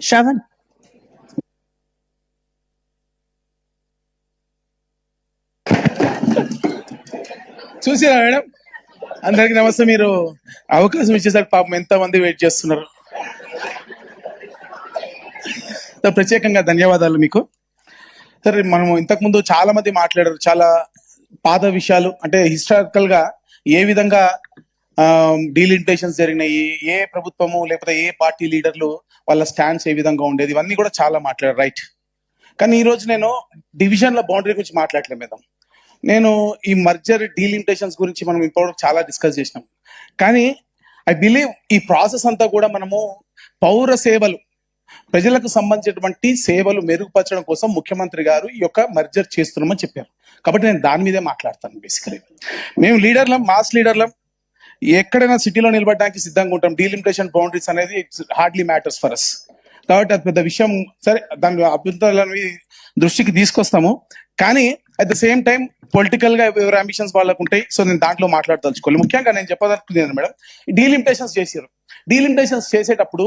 శ్రవణ్. చూసిరా మేడం, అందరికి నమస్తే. మీరు అవకాశం ఇచ్చేసరికి పాపం ఎంతమంది వెయిట్ చేస్తున్నారు. ప్రత్యేకంగా ధన్యవాదాలు మీకు. సరే, మనము ఇంతకుముందు చాలా మంది మాట్లాడారు, చాలా పాత విషయాలు, అంటే హిస్టారికల్ గా ఏ విధంగా డీలిమిటేషన్స్ జరిగినాయి, ఏ ప్రభుత్వము లేకపోతే ఏ పార్టీ లీడర్లు వాళ్ళ స్టాండ్స్ ఏ విధంగా ఉండేది, ఇవన్నీ కూడా చాలా మాట్లాడారు, రైట్. కానీ ఈ రోజు నేను డివిజన్ల బౌండరీ గురించి మాట్లాడలేదు మేడం. నేను ఈ మర్జర్ డీలిమిటేషన్స్ గురించి మనం ఇప్పుడు చాలా డిస్కస్ చేసినాం. కానీ ఐ బిలీవ్ ఈ ప్రాసెస్ అంతా కూడా మనము పౌర సేవలు, ప్రజలకు సంబంధించినటువంటి సేవలు మెరుగుపరచడం కోసం ముఖ్యమంత్రి గారు ఈ యొక్క మర్జర్ చేస్తున్నామని చెప్పారు. కాబట్టి నేను దాని మీదే మాట్లాడతాను. బేసికలీ మేము లీడర్లం, మాస్ లీడర్లం, ఎక్కడైనా సిటీలో నిలబడడానికి సిద్ధంగా ఉంటాం. డీలిమిటేషన్ బౌండరీస్ అనేది it's hardly matters for us. కాబట్టి అది పెద్ద విషయం. సరే, దాని అభ్యంతరాలను దృష్టికి తీసుకొస్తాము. కానీ at the same time political గా ఎవరి అంబిషన్స్ వాళ్ళకు ఉంటాయి. సో నేను దాంట్లో మాట్లాడదలుచుకోవాలి. ముఖ్యంగా నేను చెప్పదలుచుకున్నాను మేడం, డీలిమిటేషన్స్ చేశారు. డీలిమిటేషన్స్ చేసేటప్పుడు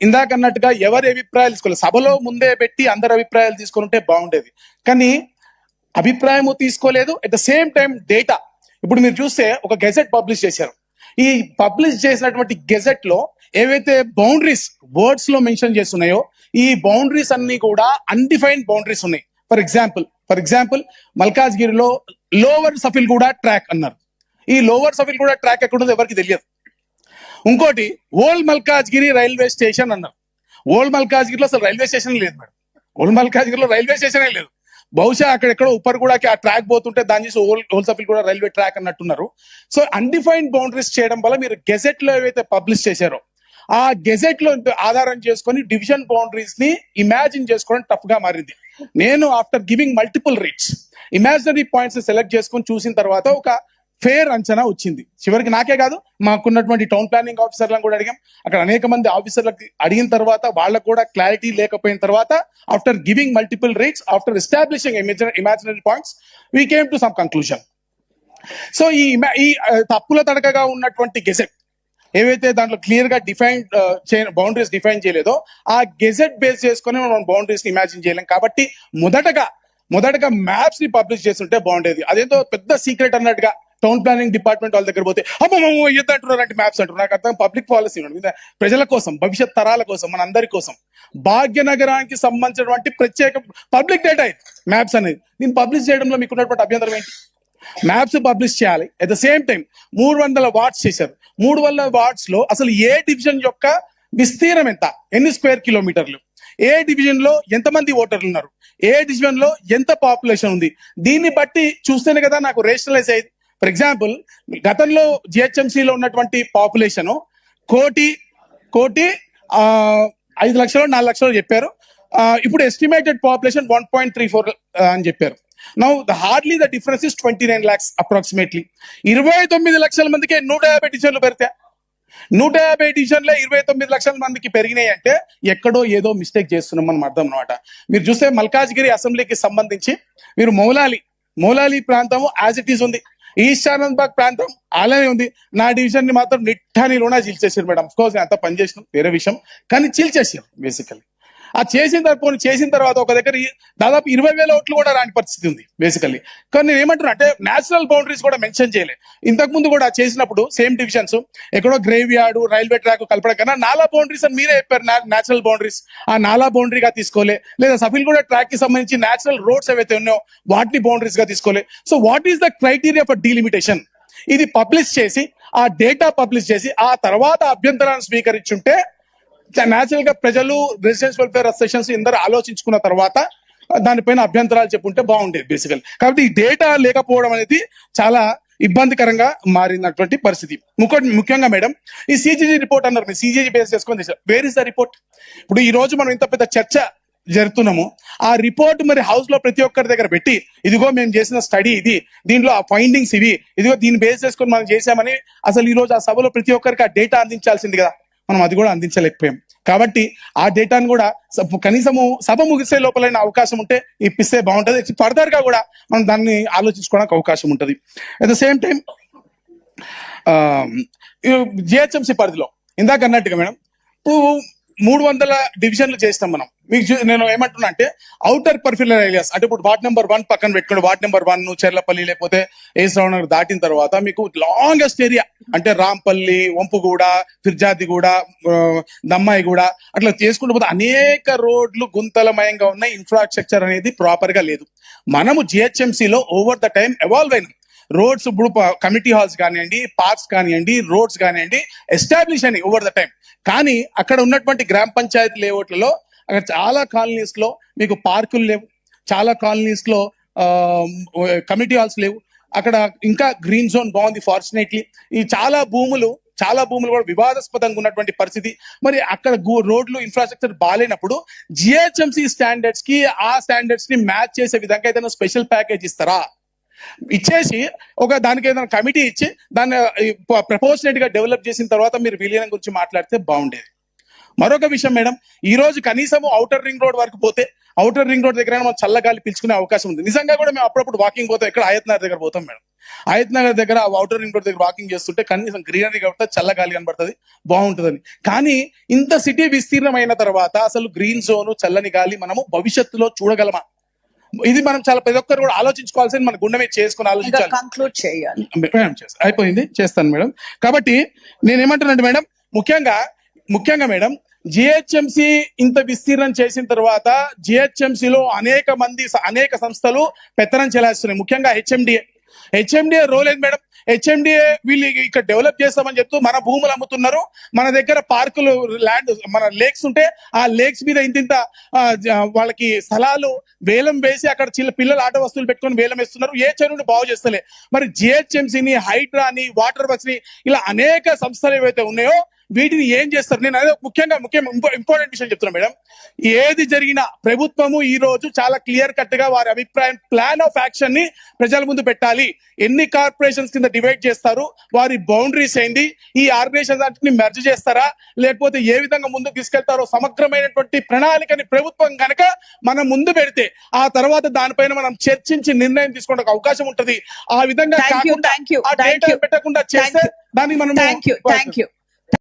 ఇందాక అన్నట్టుగా ఎవరి అభిప్రాయాలు తీసుకోవాలి, సభలో ముందే పెట్టి అందరి అభిప్రాయాలు తీసుకొని ఉంటే బాగుండేది. కానీ అభిప్రాయము తీసుకోలేదు. At the same time data, ఇప్పుడు మీరు చూస్తే ఒక గెజెట్ పబ్లిష్ చేశారు. ఈ పబ్లిష్ చేసినటువంటి గెజెట్ లో ఏవైతే బౌండరీస్ వర్డ్స్ లో మెన్షన్ చేస్తున్నాయో, ఈ బౌండరీస్ అన్ని కూడా అన్డిఫైన్డ్ బౌండరీస్ ఉన్నాయి. ఫర్ ఎగ్జాంపుల్ మల్కాజ్గిరిలో లోవర్ సఫిల్గూడ ట్రాక్ అన్నారు. ఈ లోవర్ సఫిల్గూడ ట్రాక్ ఎక్కడుందో ఎవరికి తెలియదు. ఇంకోటి ఓల్డ్ మల్కాజ్గిరి రైల్వే స్టేషన్ అన్నారు. ఓల్డ్ మల్కాజ్గిరిలో అసలు రైల్వే స్టేషన్ లేదు మేడం. ఓల్డ్ మల్కాజ్గిరిలో రైల్వే స్టేషన్ లేదు. బహుశా అక్కడెక్కడో ఉప్పర్గూడకి ఆ ట్రాక్ పోతుంటే దాని చేసి ఓల్డ్ సఫిల్గూడ రైల్వే ట్రాక్ అన్నట్టున్నారు. సో అన్డిఫైన్డ్ బౌండరీస్ చేయడం వల్ల మీరు గెజెట్ లో ఏవైతే పబ్లిష్ చేశారో ఆ గెజెట్ లో ఆధారం చేసుకొని డివిజన్ బౌండరీస్ ని ఇమాజిన్ చేసుకోవడం టఫ్ గా మారింది. నేను after giving multiple reads imaginary points select చేసుకొని చూసిన తర్వాత ఒక ఫేర్ అంచనా వచ్చింది. చివరికి నాకే కాదు, మాకున్నటువంటి టౌన్ ప్లానింగ్ ఆఫీసర్లను కూడా అడిగాం. అక్కడ అనేక మంది ఆఫీసర్లకు అడిగిన తర్వాత వాళ్ళకు కూడా క్లారిటీ లేకపోయిన తర్వాత after giving multiple reads, after establishing imaginary points, we came to some conclusion. So ఈ తప్పుల తడకగా ఉన్నటువంటి గెజెట్ ఏవైతే దాంట్లో క్లియర్ గా బౌండరీస్ డిఫైన్ చేయలేదో ఆ గెజెట్ బేస్ చేసుకుని మనం బౌండరీస్ ని ఇమాజిన్ చేయలేం. కాబట్టి మొదటగా మ్యాప్స్ ని పబ్లిష్ చేస్తుంటే బాగుండేది. అదేంతో పెద్ద సీక్రెట్ అన్నట్టుగా టౌన్ ప్లానింగ్ డిపార్ట్మెంట్ వాళ్ళ దగ్గర పోతే అమ్మమ్మ అంటున్నారు అంటే మ్యాప్స్ అంటారు. నాకు అర్థం పబ్లిక్ పాలసీ ప్రజల కోసం, భవిష్యత్ తరాల కోసం, మన అందరి కోసం, భాగ్యనగరానికి సంబంధించినటువంటి ప్రత్యేక పబ్లిక్ డేటా మ్యాప్స్ అనేది. దీన్ని పబ్లిష్ చేయడంలో మీకు ఉన్నటువంటి అభ్యంతరం ఏంటి? మ్యాప్స్ పబ్లిష్ చేయాలి. At the same time 300 wards చేశారు. 300 వార్డ్స్ లో అసలు ఏ డివిజన్ యొక్క విస్తీర్ణం ఎంత, ఎన్ని స్క్వేర్ కిలోమీటర్లు, ఏ డివిజన్ లో ఎంతమంది ఓటర్లు ఉన్నారు, ఏ డివిజన్ లో ఎంత పాపులేషన్ ఉంది, దీన్ని బట్టి చూస్తేనే కదా నాకు రేషనలైజ్ అయ్యేది. ఫర్ ఎగ్జాంపుల్ గతంలో జిహెచ్ఎంసీలో ఉన్నటువంటి పాపులేషన్ కోటి 5 లక్షలు 4 లక్షలు చెప్పారు. ఇప్పుడు ఎస్టిమేటెడ్ పాపులేషన్ 1.34 అని చెప్పారు. Now hardly the difference is 29 lakhs approximately. 29 లక్షల మందికి 150 డివిజన్లు పెడితే 150 డివిజన్లే 29 లక్షల మందికి పెరిగినాయి అంటే ఎక్కడో ఏదో మిస్టేక్ చేస్తున్నాం మనం అర్థం అనమాట. మీరు చూస్తే మల్కాజ్గిరి అసెంబ్లీకి సంబంధించి మీరు మౌలాలి ప్రాంతం యాజ్ ఇట్ ఈస్ ఉంది, ఈస్ట్ ఆనంద్బాగ్ ప్రాంతం అలానే ఉంది. నా డివిజన్ ని మాత్రం నిట్టానిలోనే చీల్చేసారు మేడం. అఫ్కోర్స్ నేను అంతా పనిచేసినాం, వేరే విషయం, కానీ చీల్చేసారు బేసికలీ. ఆ చేసిన తర్వాత ఒక దగ్గర దాదాపు 20,000 ఓట్లు కూడా రాని పరిస్థితి ఉంది బేసికల్లీ. కానీ నేను ఏమంటున్నా అంటే నేచురల్ బౌండరీస్ కూడా మెన్షన్ చేయలేదు. ఇంతకు ముందు కూడా చేసినప్పుడు సేమ్ డివిజన్స్ ఎక్కడో గ్రేవ్ యార్డ్, రైల్వే ట్రాక్ కలపడం కన్నా నాలా బౌండరీస్ అని మీరే చెప్పారు. నేచురల్ బౌండరీస్ ఆ నాలా బౌండరీగా తీసుకోలే, లేదా సఫిల్గూడ ట్రాక్ కి సంబంధించి నేచురల్ రోడ్స్ ఏవైతే ఉన్నాయో వాటిని బౌండరీస్ గా తీసుకోలే. So what is the criteria for delimitation? ఇది పబ్లిష్ చేసి, ఆ డేటా పబ్లిష్ చేసి, ఆ తర్వాత అభ్యంతరాన్ని స్వీకరించుంటే న్యాచురల్ గా ప్రజలు, రెసిడెన్స్ వెల్ఫేర్ అసోసియేషన్స్ అందరూ ఆలోచించుకున్న తర్వాత దానిపైన అభ్యంతరాలు చెప్పుంటే బాగుండేది బేసికల్. కాబట్టి ఈ డేటా లేకపోవడం అనేది చాలా ఇబ్బందికరంగా మారినటువంటి పరిస్థితి. ముఖ్యంగా మేడం ఈ సిజిజి రిపోర్ట్ అన్నారు, మీరు సిజిజి బేస్ చేసుకొని వేర్ ఇస్ ద రిపోర్ట్? ఇప్పుడు ఈ రోజు మనం ఇంత పెద్ద చర్చ జరుగుతున్నాము, ఆ రిపోర్ట్ మరి హౌస్ లో ప్రతి ఒక్కరి దగ్గర పెట్టి, ఇదిగో మేము చేసిన స్టడీ ఇది, దీంట్లో ఆ ఫైండింగ్స్ ఇవి, ఇదిగో దీన్ని బేస్ చేసుకొని మనం చేసామని అసలు ఈ రోజు ఆ సభలో ప్రతి ఒక్కరికి ఆ డేటా అందించాల్సింది కదా. మనం అది కూడా అందించలేకపోయాం. కాబట్టి ఆ డేటాను కూడా కనీసము సభ ముగిసే లోపలైన అవకాశం ఉంటే ఇప్పిస్తే బాగుంటుంది. ఫర్దర్ గా కూడా మనం దాన్ని ఆలోచించుకోవడానికి అవకాశం ఉంటుంది. At the same time GHMC పరిధిలో ఇందాక అన్నట్టుగా మేడం 300 డివిజన్లు చేస్తాం మనం. మీకు నేను ఏమంటున్నా అంటే అవుటర్ పర్ఫిలర్ ఏరియాస్ అంటే ఇప్పుడు వార్డ్ నెంబర్ 1 పక్కన పెట్టుకోండి, వార్డ్ నెంబర్ 1 చెర్లపల్లి లేకపోతే ఏసరావు నగర్ దాటిన తర్వాత మీకు లాంగెస్ట్ ఏరియా అంటే రాంపల్లి, వంపుగూడ, ఫిర్జాదిగూడ, దమ్మాయిగూడ అట్లా చేసుకుంటూ పోతే అనేక రోడ్లు గుంతలమయంగా ఉన్నాయి. ఇన్ఫ్రాస్ట్రక్చర్ అనేది ప్రాపర్ గా లేదు. మనము జిహెచ్ఎంసీలో ఓవర్ ద టైం ఎవాల్వ్ అయినాం. రోడ్స్ ఇప్పుడు కమిటీ హాల్స్ కానివ్వండి, పార్క్స్ కానివ్వండి, రోడ్స్ కానివ్వండి ఎస్టాబ్లిష్ అయినాయి ఓవర్ ద టైం. కానీ అక్కడ ఉన్నటువంటి గ్రామ పంచాయతీ లేఅవుట్లలో అక్కడ చాలా కాలనీస్ లో మీకు పార్కులు లేవు, చాలా కాలనీస్ లో కమిటీ హాల్స్ లేవు. అక్కడ ఇంకా గ్రీన్ జోన్ బాగుంది ఫార్చునేట్లీ. ఈ చాలా భూములు కూడా వివాదాస్పదంగా ఉన్నటువంటి పరిస్థితి. మరి అక్కడ రోడ్లు ఇన్ఫ్రాస్ట్రక్చర్ బాగాలేనప్పుడు జిహెచ్ఎంసీ స్టాండర్డ్స్ కి ఆ స్టాండర్డ్స్ ని మ్యాచ్ చేసే విధంగా ఏదైనా స్పెషల్ ప్యాకేజ్ ఇస్తారా? ఇచ్చేసి ఒక దానికి ఏదైనా కమిటీ ఇచ్చి దాన్ని ప్రపోర్షనేట్ గా డెవలప్ చేసిన తర్వాత మీరు విలీనం గురించి మాట్లాడితే బాగుండేది. మరొక విషయం మేడం, ఈ రోజు కనీసం ఔటర్ రింగ్ రోడ్ వరకు పోతే ఔటర్ రింగ్ రోడ్ దగ్గర మనం చల్లగాలి పీల్చుకునే అవకాశం ఉంది. నిజంగా కూడా మేము అప్పుడప్పుడు వాకింగ్ పోతాం. ఎక్కడ ఆయత్ నగర్ దగ్గర పోతాం మేడం. ఆయత్ నగర్ దగ్గర ఔటర్ రింగ్ రోడ్ దగ్గర వాకింగ్ చేస్తుంటే కనీసం గ్రీనరీ కాబట్టి చల్లగాలి కనబడుతుంది, బాగుంటుందని. కానీ ఇంత సిటీ విస్తీర్ణమైన తర్వాత అసలు గ్రీన్ జోన్, చల్లని గాలి మనము భవిష్యత్తులో చూడగలమా? ఇది మనం చాలా ప్రతి ఒక్కరు కూడా ఆలోచించుకోవాల్సింది, మన గుండె మీద చేసుకుని ఆలోచించాలి. కంక్లూడ్ చేయాలి. అయిపోయింది, చేస్తాను మేడం. కాబట్టి నేనేమంటానంటే మేడం, ముఖ్యంగా మేడం జిహెచ్ఎంసీ ఇంత విస్తీర్ణం చేసిన తర్వాత జిహెచ్ఎంసీలో అనేక సంస్థలు పెత్తనం చెలాయిస్తున్నాయి. ముఖ్యంగా హెచ్ఎండిఏ రోల్ ఏంది మేడం? హెచ్ఎండిఏ వీళ్ళు ఇక్కడ డెవలప్ చేస్తామని చెప్తూ మన భూములు అమ్ముతున్నారు. మన దగ్గర పార్కులు, ల్యాండ్, మన లేక్స్ ఉంటే ఆ లేక్స్ మీద ఇంత వాళ్ళకి స్థలాలు వేలం వేసి అక్కడ పిల్లలు ఆట వస్తువులు పెట్టుకొని వేలం వేస్తున్నారు. ఏ చెరువుని బాగు చేస్తలే. మరి జిహెచ్ఎంసీని, హైడ్రాని, వాటర్ వర్క్స్ ని ఇలా అనేక సంస్థలు ఏవైతే ఉన్నాయో వీటిని ఏం చేస్తారు? నేను అదే ముఖ్యంగా ఇంపార్టెంట్ విషయం చెప్తున్నా మేడం. ఏది జరిగినా ప్రభుత్వము ఈ రోజు చాలా క్లియర్ కట్ గా వారి అభిప్రాయం, ప్లాన్ ఆఫ్ యాక్షన్ ని ప్రజల ముందు పెట్టాలి. ఎన్ని కార్పొరేషన్స్ కింద డివైడ్ చేస్తారు, వారి బౌండరీస్ ఏంటి, ఈ ఆర్గనైజేషన్స్ అన్నిటిని మెర్జ్ చేస్తారా, లేకపోతే ఏ విధంగా ముందుకు తీసుకెళ్తారో సమగ్రమైనటువంటి ప్రణాళికని ప్రభుత్వం కనుక మనం ముందు పెడితే ఆ తర్వాత దానిపైన మనం చర్చించి నిర్ణయం తీసుకోవడానికి అవకాశం ఉంటది. ఆ విధంగా పెట్టకుండా చేస్తే దాన్ని మనం